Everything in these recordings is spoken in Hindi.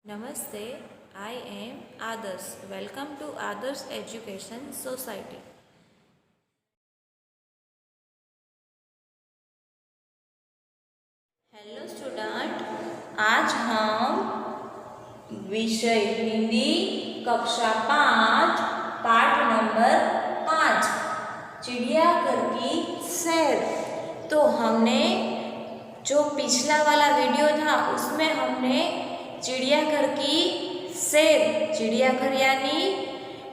Namaste, I am Adarsh. Welcome to Adarsh Education Society. Hello student, आज हम विषय हिंदी कक्षा 5 पाठ नंबर 5 चिड़ियाघर की सैर। तो हमने जो पिछला वाला वीडियो था उसमें हमने चिड़ियाघर की सैर, चिड़ियाघर यानी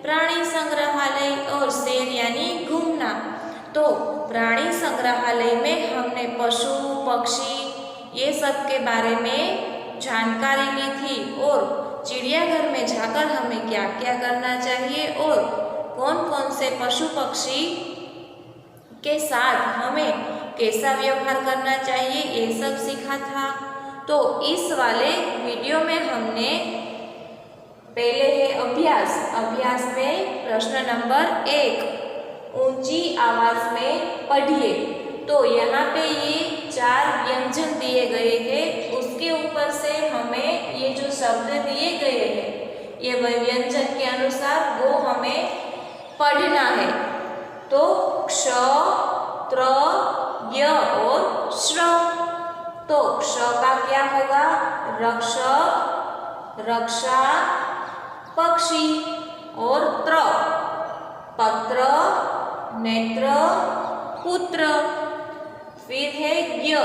प्राणी संग्रहालय और सैर यानी घूमना। तो प्राणी संग्रहालय में हमने पशु पक्षी ये सब के बारे में जानकारी ली थी और चिड़ियाघर में जाकर हमें क्या क्या करना चाहिए और कौन कौन से पशु पक्षी के साथ हमें कैसा व्यवहार करना चाहिए ये सब सीखा था। तो इस वाले वीडियो में हमने पहले है अभ्यास में प्रश्न नंबर 1 ऊंची आवाज में पढ़िए। तो यहाँ पे ये 4 व्यंजन दिए गए हैं, उसके ऊपर से हमें ये जो शब्द दिए गए हैं ये व्यंजन के अनुसार वो हमें पढ़ना है। तो क्ष त्र य और श्र। तो क्ष का क्या होगा? रक्षक रक्षा पक्षी और त्र पत्र नेत्र पुत्र। फिर है य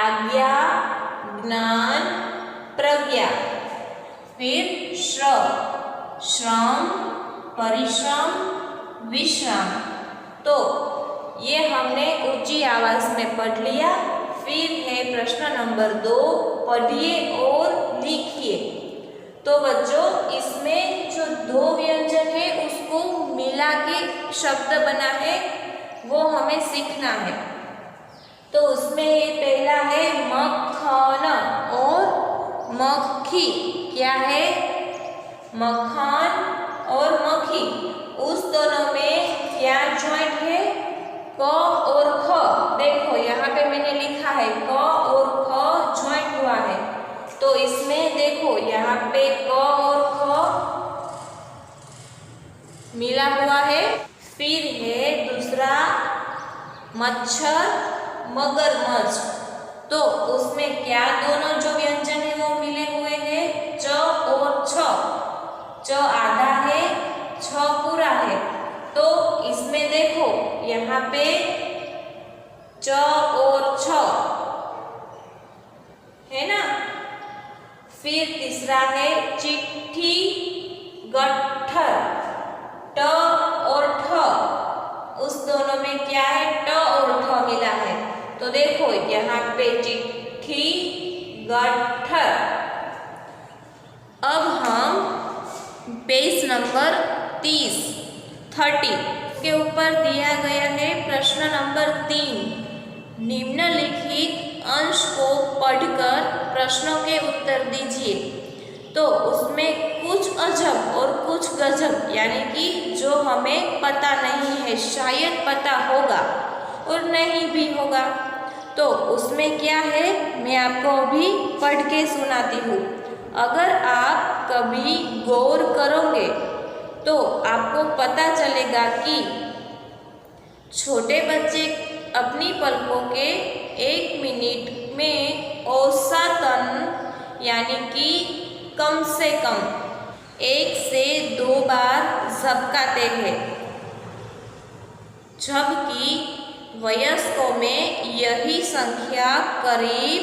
आज्ञा ज्ञान प्रज्ञा। फिर श्र श्रम परिश्रम विश्राम। तो ये हमने ऊंची आवाज में पढ़ लिया। फिर है प्रश्न नंबर 2 पढ़िए और लिखिए। तो बच्चों इसमें जो 2 व्यंजन है उसको मिला के शब्द बना है वो हमें सीखना है। तो उसमें ये पहला है मक्खन और मक्खी। क्या है? मक्खन और मक्खी, उस दोनों में क्या जॉइंट है? क और ख। देखो यहाँ पे मैंने लिखा है क और ख जॉइंट हुआ है। तो इसमें देखो यहाँ पे क और ख मिला हुआ है। फिर है दूसरा मच्छर मगरमच्छ। तो उसमें क्या दोनों जो व्यंजन है वो मिले हुए हैं? च और छ। च आधा है, छ पूरा है। तो इसमें देखो यहाँ पे च और छ है ना। फिर तीसरा है चिट्ठी गट्ठर। ट और ठ, उस दोनों में क्या है? ट और ठ मिला है। तो देखो यहाँ पे चिट्ठी गट्ठर। अब हम पेज नंबर 30 के ऊपर दिया गया है प्रश्न नंबर 3 निम्नलिखित अंश को पढ़कर प्रश्नों के उत्तर दीजिए। तो उसमें कुछ अजब और कुछ गजब यानी कि जो हमें पता नहीं है, शायद पता होगा और नहीं भी होगा। तो उसमें क्या है मैं आपको अभी पढ़ के सुनाती हूँ। अगर आप कभी गौर करोगे तो आपको पता चलेगा कि छोटे बच्चे अपनी पलकों के 1 मिनट में औसतन यानी कि कम से कम 1 से 2 बार झपकाते हैं, जबकि वयस्कों में यही संख्या करीब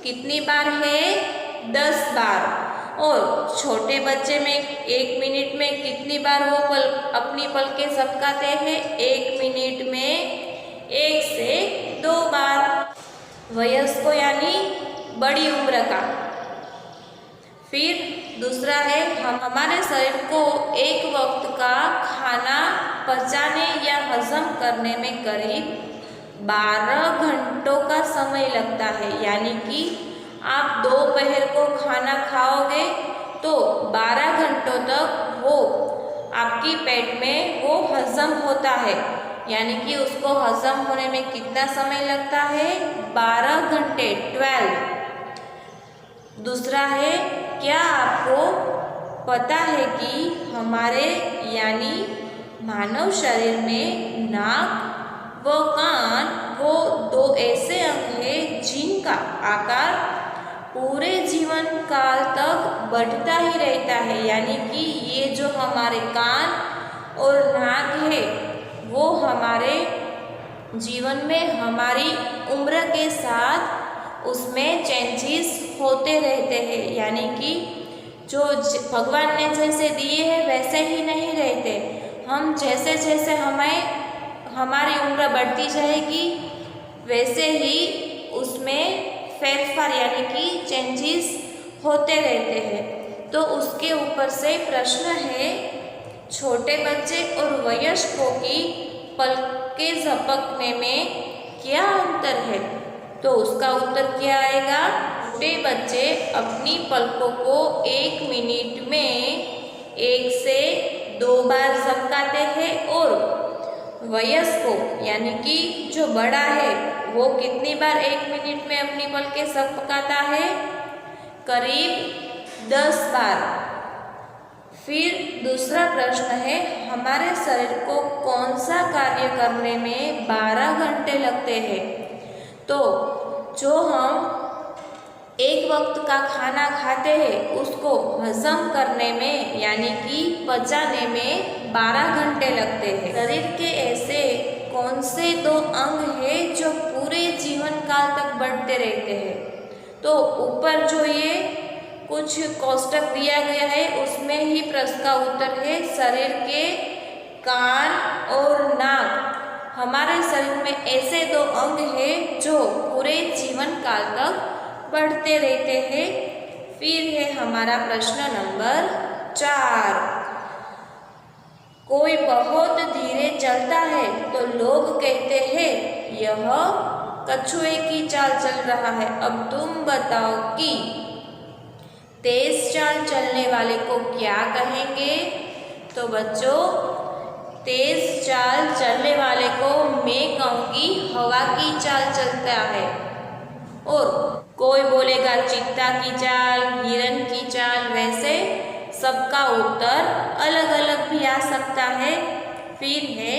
कितनी बार है? 10 बार। और छोटे बच्चे में 1 मिनट में कितनी बार वो अपनी पलकें झपकाते हैं? 1 मिनट में 1 से 2 बार। वयस्कों यानी बड़ी उम्र का। फिर दूसरा है हमारे शरीर को एक वक्त का खाना पचाने या हजम करने में करीब 12 घंटों का समय लगता है। यानी कि आप दोपहर को खाना खाओगे तो 12 घंटों तक वो आपकी पेट में वो हजम होता है। यानी कि उसको हजम होने में कितना समय लगता है? 12 घंटे 12। दूसरा है क्या आपको पता है कि हमारे यानी मानव शरीर में नाक व कान वो दो ऐसे अंग हैं जिनका आकार पूरे जीवन काल तक बढ़ता ही रहता है। यानी कि ये जो हमारे कान और नाक है वो हमारे जीवन में हमारी उम्र के साथ उसमें चेंजेस होते रहते हैं। यानी कि जो भगवान ने जैसे दिए हैं वैसे ही नहीं रहते। हम जैसे जैसे हमारी उम्र बढ़ती जाएगी वैसे ही उसमें फेरफार यानी कि चेंजेस होते रहते हैं। तो उसके ऊपर से प्रश्न है, छोटे बच्चे और वयस्कों की पलकें झपकने में क्या अंतर है? तो उसका उत्तर क्या आएगा? छोटे बच्चे अपनी पलकों को 1 मिनट में 1 से 2 बार झपकाते हैं और वयस्कों यानी कि जो बड़ा है वो कितनी बार 1 मिनट में अपनी पलकें झपकाता है? करीब 10 बार। फिर दूसरा प्रश्न है, हमारे शरीर को कौन सा कार्य करने में 12 घंटे लगते हैं? तो जो हम एक वक्त का खाना खाते हैं उसको हजम करने में यानी कि पचाने में 12 घंटे लगते हैं। शरीर के ऐसे कौन से 2 अंग हैं जो पूरे जीवन काल तक बढ़ते रहते हैं? तो ऊपर जो ये कुछ कोष्टक दिया गया है उसमें ही प्रश्न का उत्तर है। शरीर के कान और नाक हमारे शरीर में ऐसे 2 अंग हैं जो पूरे जीवन काल तक बढ़ते रहते हैं। फिर है हमारा प्रश्न नंबर 4, कोई बहुत धीरे चलता है तो लोग कहते हैं यह कछुए की चाल चल रहा है। अब तुम बताओ कि तेज चाल चलने वाले को क्या कहेंगे? तो बच्चों, तेज चाल चलने वाले को मैं कहूँगी हवा की चाल चलता है। और कोई बोलेगा चीता की चाल, हिरन की चाल, वैसे सबका उत्तर अलग अलग भी आ सकता है। फिर है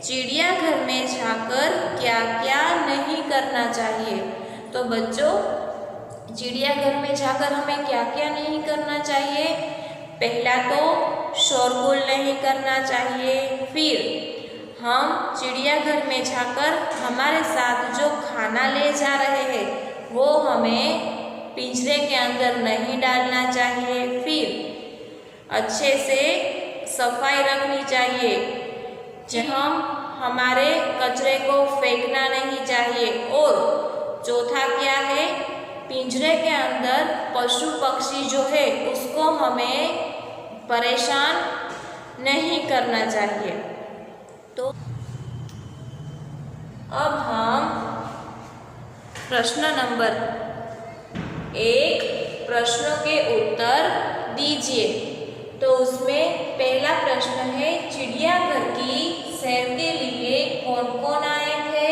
चिड़ियाघर में जाकर क्या क्या नहीं करना चाहिए? तो बच्चों, चिड़ियाघर में जाकर हमें क्या क्या नहीं करना चाहिए? पहला तो शोरगुल नहीं करना चाहिए। फिर हम चिड़ियाघर में जाकर हमारे साथ जो खाना ले जा रहे हैं वो हमें पिंजरे के अंदर नहीं डालना चाहिए। फिर अच्छे से सफाई रखनी चाहिए। हम हमारे कचरे को फेंकना नहीं चाहिए। और चौथा क्या है? पिंजरे के अंदर पशु पक्षी जो है उसको हमें परेशान नहीं करना चाहिए। तो अब हम प्रश्न नंबर 1 प्रश्नों के उत्तर दीजिए। तो उसमें पहला प्रश्न है, चिड़ियाघर की सैर के लिए कौन कौन आए थे?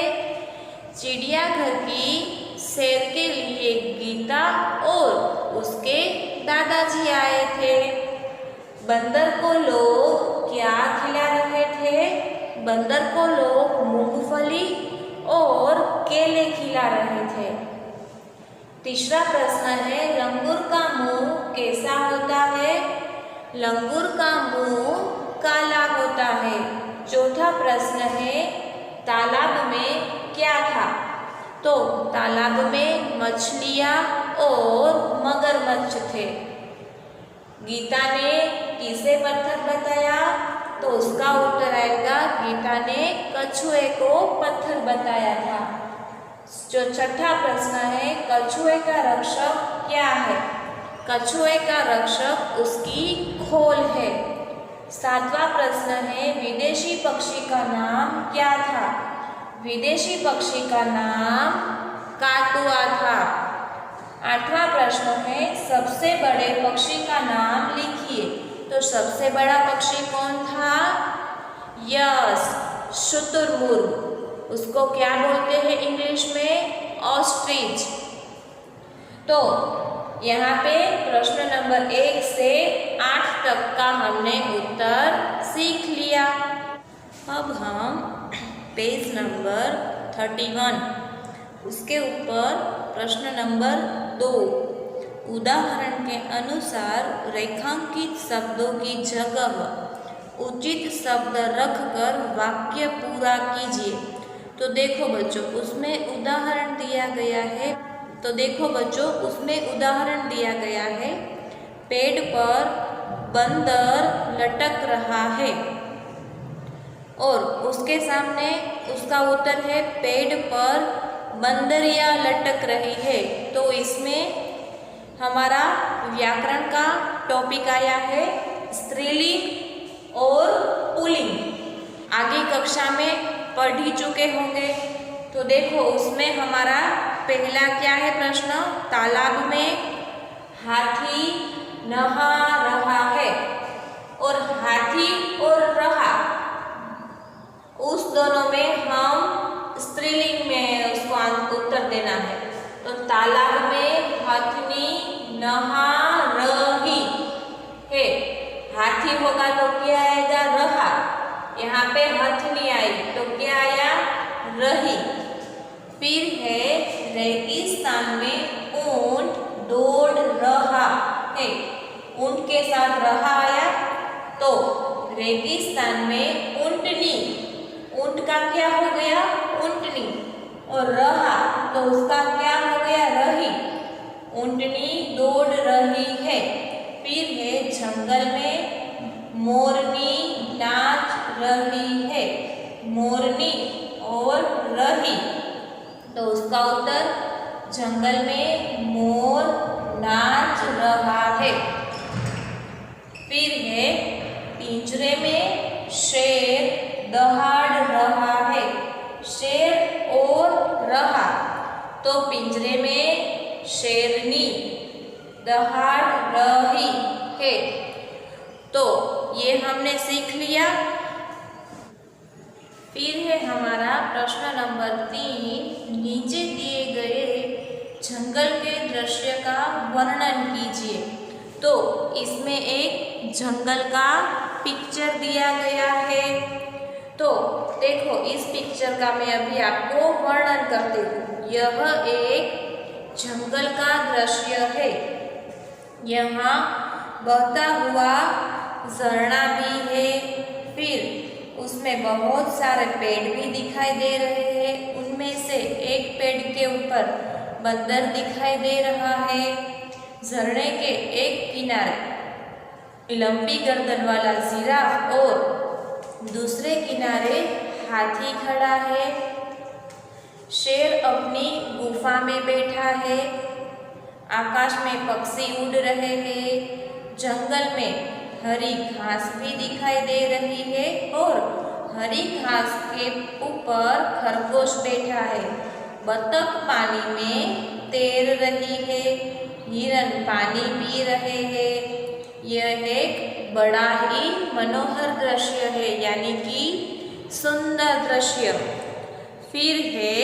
चिड़ियाघर की सैर के लिए गीता और उसके दादाजी आए थे। बंदर को लोग क्या खिला रहे थे? बंदर को लोग मूंगफली और केले खिला रहे थे। तीसरा प्रश्न है, लंगूर का मुंह कैसा होता है? लंगूर का मुंह काला होता है। चौथा प्रश्न है, तालाब में क्या था? तो तालाब में मछलियाँ और मगरमच्छ थे। गीता ने किसे पत्थर बताया? तो उसका उत्तर आएगा, गीता ने कछुए को पत्थर बताया था। जो छठा प्रश्न है, कछुए का रक्षक क्या है? कछुए का रक्षक उसकी खोल है। सातवां प्रश्न है, विदेशी पक्षी का नाम क्या था? विदेशी पक्षी का नाम काटुआ था। आठवां प्रश्न है, सबसे बड़े पक्षी का नाम लिखिए। तो सबसे बड़ा पक्षी कौन था? यस, शुतुरमुर्ग। उसको क्या बोलते हैं इंग्लिश में? ऑस्ट्रिच। तो यहाँ पे प्रश्न नंबर 1 से 8 तक का हमने उत्तर सीख लिया। अब हम पेज नंबर 31 उसके ऊपर प्रश्न नंबर 2 उदाहरण के अनुसार रेखांकित शब्दों की जगह उचित शब्द रखकर वाक्य पूरा कीजिए। तो देखो बच्चों उसमें उदाहरण दिया गया है। पेड़ पर बंदर लटक रहा है और उसके सामने उसका उत्तर है पेड़ पर बंदरियां लटक रही है। तो इसमें हमारा व्याकरण का टॉपिक आया है स्त्रीलिंग और पुल्लिंग। आगे कक्षा में पढ़ ही चुके होंगे। तो देखो उसमें हमारा पहला क्या है प्रश्न, तालाब में हाथी नहा रहा है और हाथी और रहा उस दोनों में हम स्त्रीलिंग में उसको उत्तर देना है। तो तालाब में हाथनी नहा रही है, हाथी होगा तो क्या आएगा रहा, यहाँ पे हथनी आई तो क्या आया रही। फिर है रेगिस्तान में ऊंट दौड़ रहा है, ऊंट के साथ रहा आया तो रेगिस्तान में ऊंटनी, ऊंट का क्या हो गया ऊंटनी, और रहा तो उसका क्या हो गया रही, ऊंटनी दौड़ रही है। फिर है जंगल में मोरनी नाच रही है, मोरनी और रही तो उसका उत्तर जंगल में मोर नाच रहा है। फिर है पिंजरे में शेर दहाड़ रहा है, शेर और रहा तो पिंजरे में शेरनी दहाड़ रही है। तो ये हमने सीख लिया। फिर है हमारा प्रश्न नंबर 3, नीचे दिए गए जंगल के दृश्य का वर्णन कीजिए। तो इसमें एक जंगल का पिक्चर दिया गया है। तो देखो इस पिक्चर का मैं अभी आपको वर्णन करती हूँ। यह एक जंगल का दृश्य है, यहाँ बहता हुआ झरना भी है, फिर उसमें बहुत सारे पेड़ भी दिखाई दे रहे हैं। उनमें से एक पेड़ के ऊपर बंदर दिखाई दे रहा है। झरने के एक किनारे लंबी गर्दन वाला जिराफ और दूसरे किनारे हाथी खड़ा है। शेर अपनी गुफा में बैठा है। आकाश में पक्षी उड़ रहे हैं। जंगल में हरी घास भी दिखाई दे रही है और हरी घास के ऊपर खरगोश बैठा है। बतख पानी में तैर रही है। हिरन पानी पी रहे हैं। यह एक बड़ा ही मनोहर दृश्य है, यानी कि सुंदर दृश्य। फिर है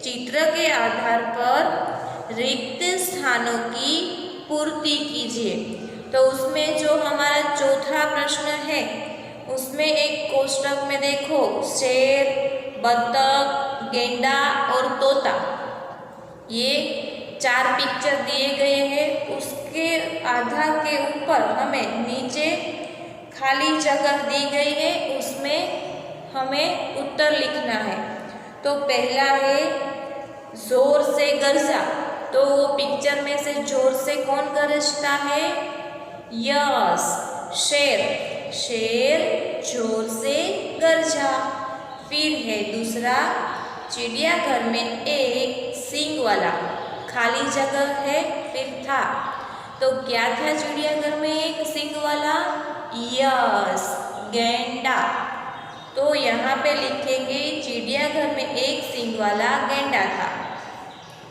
चित्र के आधार पर रिक्त स्थानों की पूर्ति कीजिए। तो उसमें जो हमारा चौथा प्रश्न है उसमें एक कोष्टक में देखो शेर, बतख, गेंडा और तोता, ये 4 पिक्चर दिए गए हैं। उसके आधार के ऊपर हमें नीचे खाली जगह दी गई है, उसमें हमें उत्तर लिखना है। तो पहला है जोर से गरजा। तो वो पिक्चर में से जोर से कौन गरजता है? यस, शेर, शेर जोर से गरजा। फिर है दूसरा, चिड़ियाघर में एक सींग वाला खाली जगह है, फिर था। तो क्या था चिड़ियाघर में एक सींग वाला? यस, गैंडा। तो यहाँ पे लिखेंगे चिड़ियाघर में एक सींग वाला गैंडा था।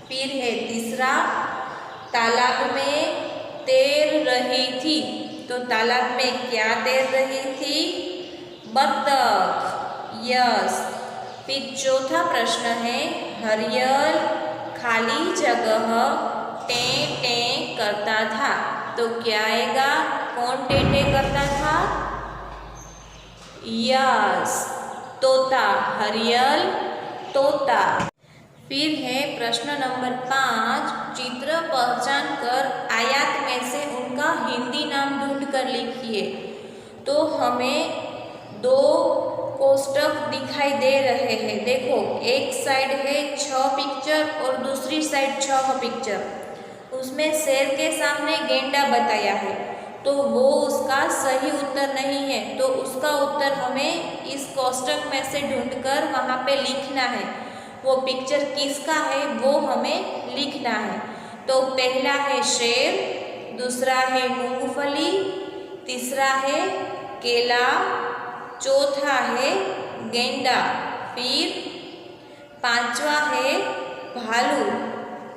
फिर है तीसरा, तालाब में तैर रही थी। तो तालाब में क्या तैर रही थी? बतख, यस। फिर चौथा प्रश्न है हरियल खाली जगह टें टें करता था। तो क्या आएगा? कौन टें टें करता था? यस, तोता, हरियल तोता। फिर है प्रश्न नंबर 5, चित्र पहचान कर आयत में से उनका हिंदी नाम ढूंढ कर लिखिए। तो हमें 2 कोष्टक दिखाई दे रहे हैं। देखो, एक साइड है 6 पिक्चर और दूसरी साइड 6 पिक्चर। उसमें शेर के सामने गेंडा बताया है, तो वो उसका सही उत्तर नहीं है। तो उसका उत्तर हमें इस कोष्टक में से ढूंढकर वहाँ पे लिखना है। वो पिक्चर किसका है वो हमें लिखना है। तो पहला है शेर, दूसरा है मूंगफली, तीसरा है केला, चौथा है गेंडा, फिर 5वां है भालू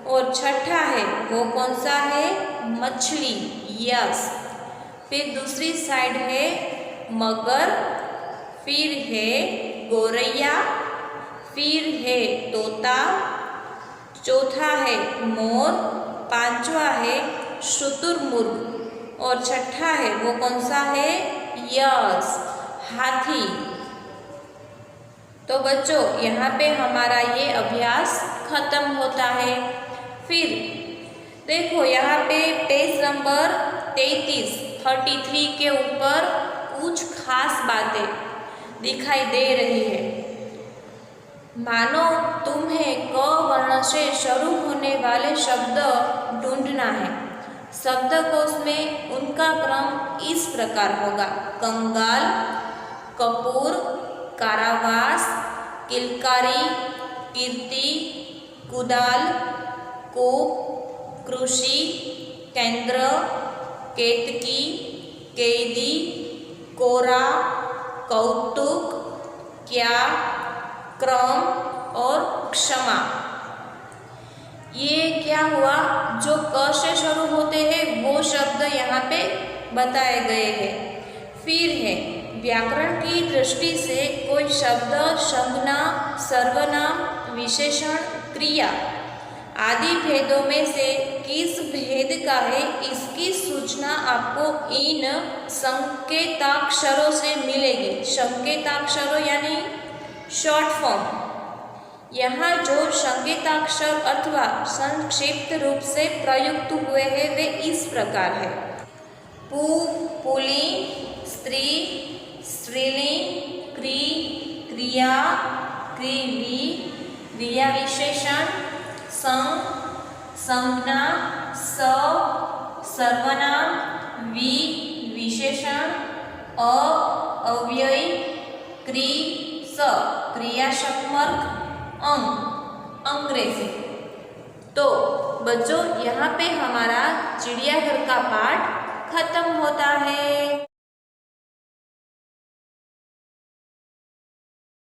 और छठा है वो कौन सा है? मछली। यस। फिर दूसरी साइड है मगर, फिर है गोरैया, फिर है तोता, चौथा है मोर, 5वां है शुतुरमुर्ग और छठा है वो कौन सा है? यस, हाथी। तो बच्चों, यहाँ पे हमारा ये अभ्यास खत्म होता है। फिर देखो, यहाँ पे पेज नंबर 33 के ऊपर कुछ खास बातें दिखाई दे रही है। मानो तुम्हें क वर्ण से शुरू होने वाले शब्द ढूंढना है। शब्दकोश में उनका क्रम इस प्रकार होगा: कंगाल, कपूर, कारावास, किलकारी, कीर्ति, कुदाल, कूप, कृषि, केंद्र, केतकी, कैदी, कोरा, कौतुक, क्या, क्रम और क्षमा। ये क्या हुआ? जो क से शुरू होते हैं वो शब्द यहाँ पे बताए गए हैं। फिर है व्याकरण की दृष्टि से कोई शब्द संज्ञा, सर्वनाम, विशेषण, क्रिया आदि भेदों में से किस भेद का है, इसकी सूचना आपको इन संकेताक्षरों से मिलेगी। संकेताक्षरों यानी शॉर्ट फॉर्म। यहाँ जो संकेताक्षर अथवा संक्षिप्त रूप से प्रयुक्त हुए हैं वे इस प्रकार है: पु, पुल्लिंग, स्त्री, स्त्रीलिंग, क्री, क्रिया, क्रिवी, क्रिया विशेषण, सं, संज्ञा, स, सर्वनाम, वि, विशेषण, अ, अव्ययी, क्रि, स, क्रियाशक्मर्क, अंग, अंग्रेजी। तो बच्चों, यहाँ पे हमारा चिड़ियाघर का पाठ खत्म होता है।